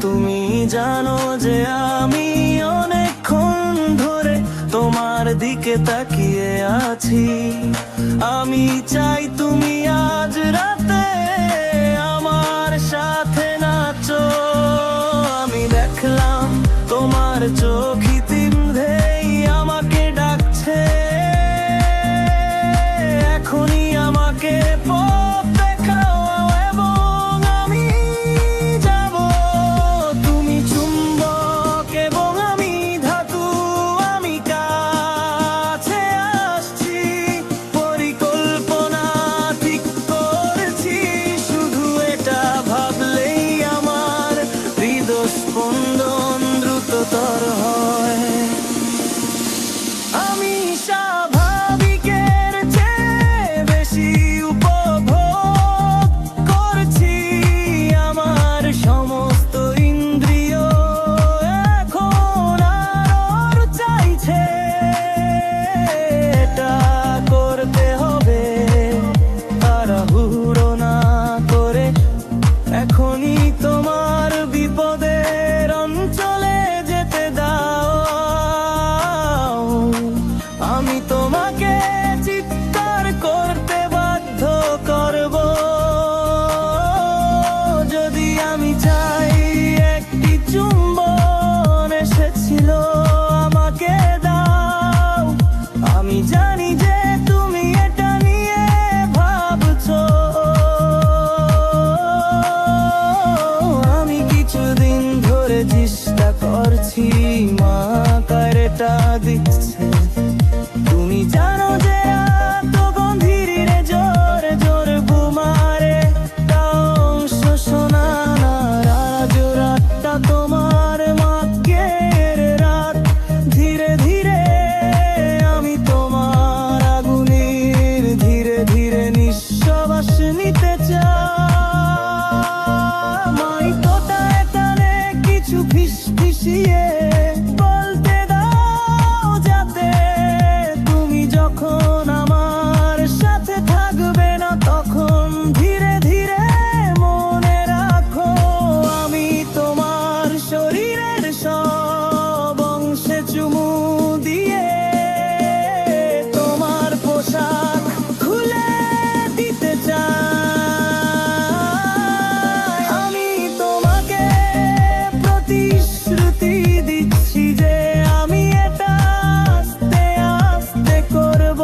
তুমি জানো যে আমি অনেকক্ষণ ধরে তোমার দিকে তাকিয়ে আছি। আমি চাই তুমি আজ রাতে আমার সাথে নাচো। আমি দেখলাম তোমার চোখ ইতিমধ্যেই আমাকে ডাকছে। এখনই আমাকে পথ দেখাও এবং আমি যাব। তুমি চুম্বক এবং আমি ধাতু, আমি কাছে আসছি। পরিকল্পনা ঠিক করেছি, শুধু এটা ভাবলেই আমার হৃদস্পন্দন দ্রুততর হয়। আমি স্বাভাবিকের চেয়ে বেশি উপভোগ করছি। আমার সমস্ত ইন্দ্রিয় এখন আর চাইছে। এটা করতে হবে তাড়াহুড়ো না করে। এখনই তোমার বিপদের অঞ্চলে যেতে দাও। আমি তোমাকে চিৎকার করতে বাধ্য করব যদি আমি চাই। একটি চুম্বন এসেছিল, আমাকে দাও। আমি জানি যে তুমি এটা নিয়ে ভাবছো। আমি কিছুদিন ধরে চেষ্টা করছি, মা কারেটা দিচ্ছে। তুমি জানো যে এত গম্ভীর রে জোরে জোরে বুমারে তাও শোনা না। আজ রাতটা তোমার মাকের রাত। ধীরে ধীরে আমি তোমার আগুনের ধীরে ধীরে নিঃশ্বাস নিতে চাই। মাই তোতা এখানে কিছু ফিসফিসিয়ে বলতে দাও, যাতে তুমি যখন আমার সাথে থাকবে না তখন ধীরে ধীরে মনে রাখো। আমি তোমার শরীরের সব অংশে চুমু দিয়ে তোমার পোশাক খুলে দিতে চাই। আমি তোমাকে প্রতিশ্রুতি দিচ্ছি যে আমি এটা আস্তে আস্তে করব।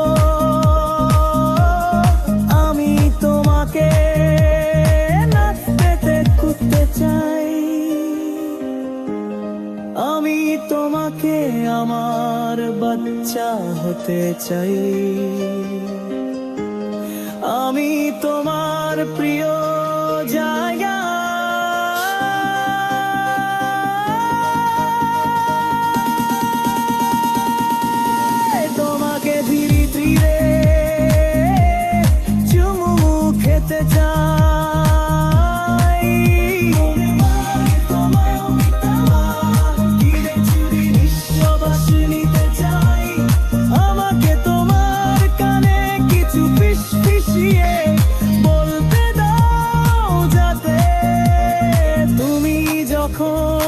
আমি তোমাকে নাচতে করতে চাই। আমি তোমাকে আমার বাচ্চা হতে চাই। আমি তোমার প্রিয় জায়গা। তোমাকে ধীরে ধীরে চুমু খেতে চাই। ধীরে চুরি নিঃশ্বাস নিতে চাই। আমাকে তোমার কানে কিছু ফিসফিসিয়ে বলতে দাও, যাতে তুমি যখন